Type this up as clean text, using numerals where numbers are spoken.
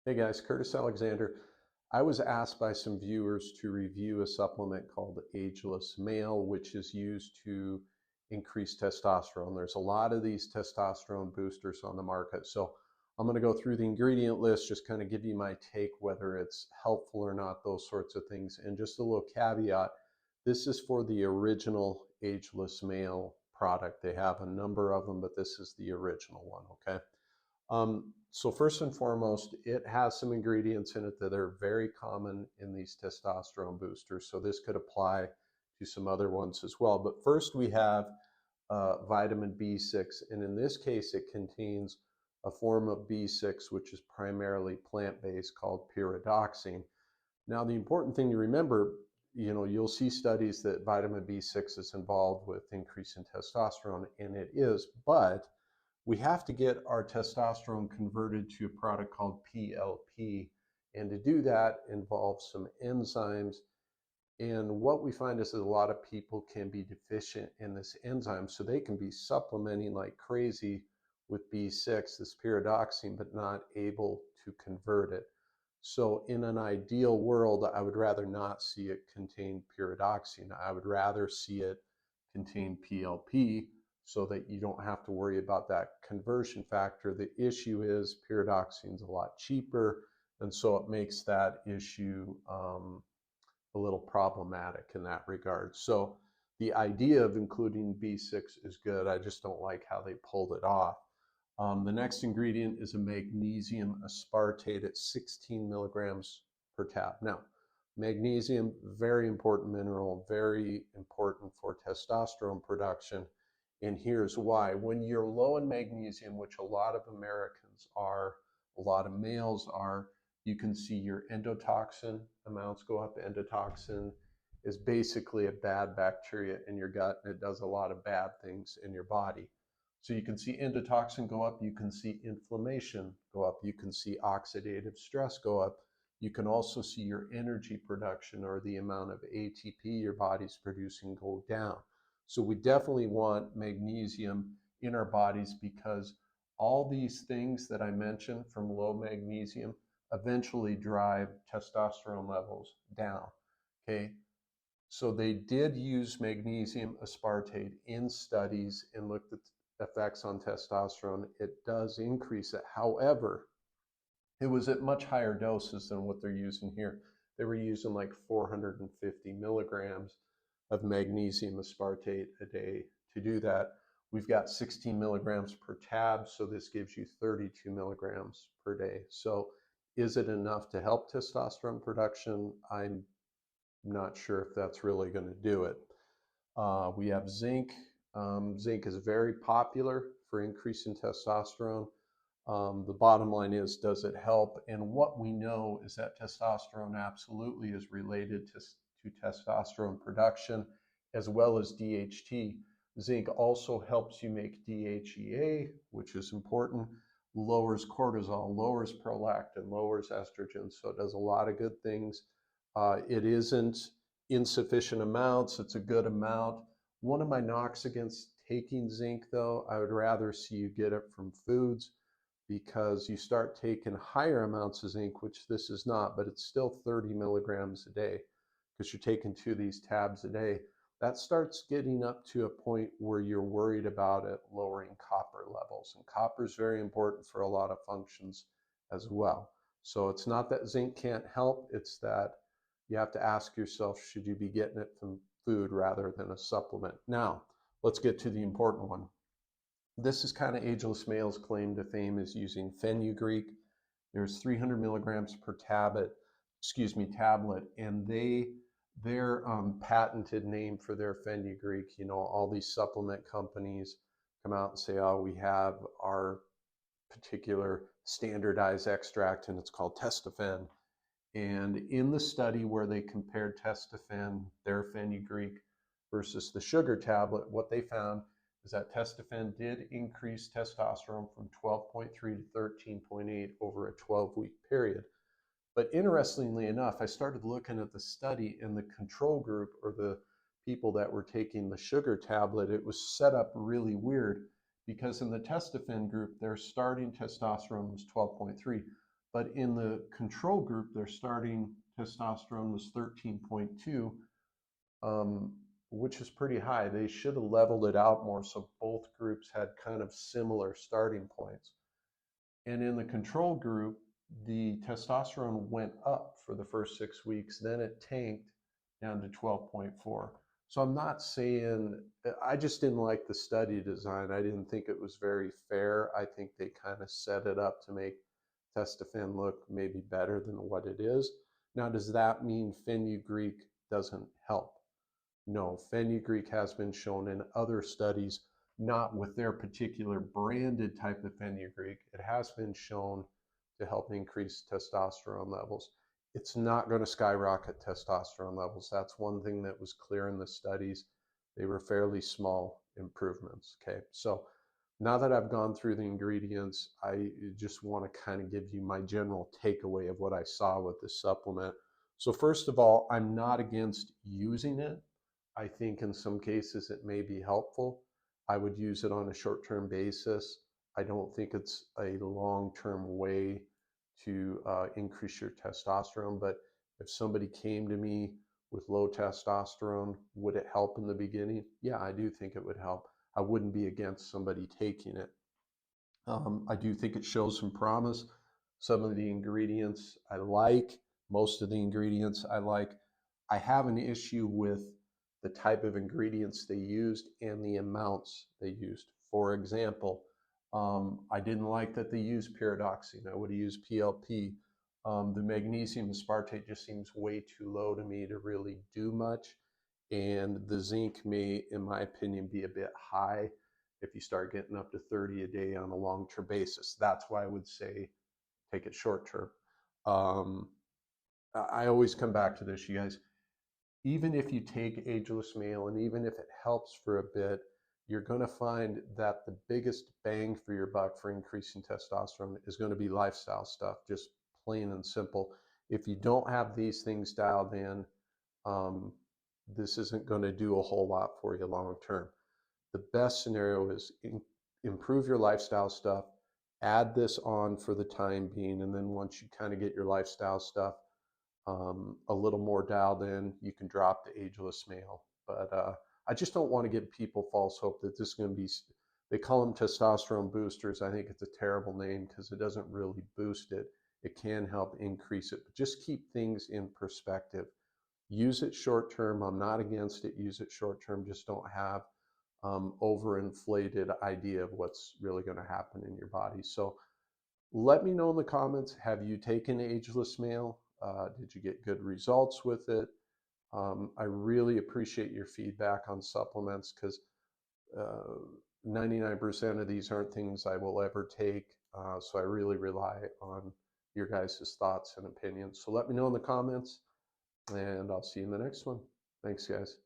Hey guys, Curtis Alexander. I was asked by some viewers to review a supplement called Ageless Male, which is used to increase testosterone. There's a lot of these testosterone boosters on the market. So I'm going to go through the ingredient list, just kind of give you my take, whether it's helpful or not, those sorts of things. And just a little caveat, this is for the original Ageless Male product. They have a number of them, but this is the original one, okay? So first and foremost, it has some ingredients in it that are very common in these testosterone boosters. So this could apply to some other ones as well. But first we have vitamin B6. And in this case, it contains a form of B6, which is primarily plant-based called pyridoxine. Now, the important thing to remember, you'll see studies that vitamin B6 is involved with increase in testosterone, and it is, but we have to get our testosterone converted to a product called PLP. And to do that involves some enzymes. And what we find is that a lot of people can be deficient in this enzyme. So they can be supplementing like crazy with B6, this pyridoxine, but not able to convert it. So in an ideal world, I would rather not see it contain pyridoxine. I would rather see it contain PLP, so that you don't have to worry about that conversion factor. The issue is pyridoxine is a lot cheaper, and so it makes that issue a little problematic in that regard. So the idea of including B6 is good. I just don't like how they pulled it off. The next ingredient is a magnesium aspartate at 16 milligrams per tab. Now, magnesium, very important mineral, very important for testosterone production. And here's why. When you're low in magnesium, which a lot of Americans are, a lot of males are, you can see your endotoxin amounts go up. Endotoxin is basically a bad bacteria in your gut, and it does a lot of bad things in your body. So you can see endotoxin go up, you can see inflammation go up, you can see oxidative stress go up. You can also see your energy production, or the amount of ATP your body's producing, go down. So we definitely want magnesium in our bodies, because all these things that I mentioned from low magnesium eventually drive testosterone levels down. Okay, so they did use magnesium aspartate in studies and looked at effects on testosterone. It does increase it. However, it was at much higher doses than what they're using here. They were using like 450 milligrams of magnesium aspartate a day to do that. We've got 16 milligrams per tab, so this gives you 32 milligrams per day. So is it enough to help testosterone production? I'm not sure if that's really going to do it. We have zinc. Zinc is very popular for increasing testosterone. The bottom line is, does it help? And what we know is that testosterone absolutely is related to testosterone production, as well as DHT. Zinc also helps you make DHEA, which is important, lowers cortisol, lowers prolactin, lowers estrogen. So it does a lot of good things. It isn't insufficient amounts, it's a good amount. One of my knocks against taking zinc, though, I would rather see you get it from foods, because you start taking higher amounts of zinc, which this is not, but it's still 30 milligrams a day, because you're taking 2 of these tabs a day. That starts getting up to a point where you're worried about it lowering copper levels. And copper is very important for a lot of functions as well. So it's not that zinc can't help, it's that you have to ask yourself, should you be getting it from food rather than a supplement? Now, let's get to the important one. This is kind of Ageless Male's claim to fame, is using fenugreek. There's 300 milligrams per tablet, and their patented name for their fenugreek, all these supplement companies come out and say, oh, we have our particular standardized extract, and it's called Testofen. And in the study where they compared Testofen, their fenugreek, versus the sugar tablet, what they found is that Testofen did increase testosterone from 12.3 to 13.8 over a 12-week period. But interestingly enough, I started looking at the study, in the control group, or the people that were taking the sugar tablet, it was set up really weird, because in the Testofen group, their starting testosterone was 12.3, But in the control group, their starting testosterone was 13.2, um, which is pretty high. They should have leveled it out more so both groups had kind of similar starting points. And in the control group, the testosterone went up for the first 6 weeks, then it tanked down to 12.4. So I'm not saying, I just didn't like the study design. I didn't think it was very fair. I think they kind of set it up to make testofen look maybe better than what it is. Now, does that mean fenugreek doesn't help? No, fenugreek has been shown in other studies, not with their particular branded type of fenugreek. It has been shown to help increase testosterone levels. It's not going to skyrocket testosterone levels. That's one thing that was clear in the studies. They were fairly small improvements. Okay, so now that I've gone through the ingredients, I just want to kind of give you my general takeaway of what I saw with this supplement. So first of all, I'm not against using it. I think in some cases it may be helpful. I would use it on a short-term basis. I don't think it's a long-term way to increase your testosterone, but if somebody came to me with low testosterone, would it help in the beginning? Yeah, I do think it would help. I wouldn't be against somebody taking it. I do think it shows some promise. Some of the ingredients I like, most of the ingredients I like. I have an issue with the type of ingredients they used and the amounts they used. For example, I didn't like that they used pyridoxine. I would have used PLP. The magnesium aspartate just seems way too low to me to really do much. And the zinc may, in my opinion, be a bit high if you start getting up to 30 a day on a long-term basis. That's why I would say take it short-term. Um, I always come back to this, you guys. Even if you take Ageless Male and even if it helps for a bit, you're going to find that the biggest bang for your buck for increasing testosterone is going to be lifestyle stuff, just plain and simple. If you don't have these things dialed in, um, this isn't going to do a whole lot for you long term. The best scenario is improve your lifestyle stuff, add this on for the time being, and then once you kind of get your lifestyle stuff a little more dialed in, you can drop the Ageless Male. But I just don't want to give people false hope that this is going to be, they call them testosterone boosters. I think it's a terrible name because it doesn't really boost it. It can help increase it, but just keep things in perspective. Use it short term. I'm not against it. Use it short term. Just don't have overinflated idea of what's really going to happen in your body. So let me know in the comments, have you taken Ageless Male? Did you get good results with it? I really appreciate your feedback on supplements because 99% of these aren't things I will ever take. So I really rely on your guys' thoughts and opinions. So let me know in the comments and I'll see you in the next one. Thanks, guys.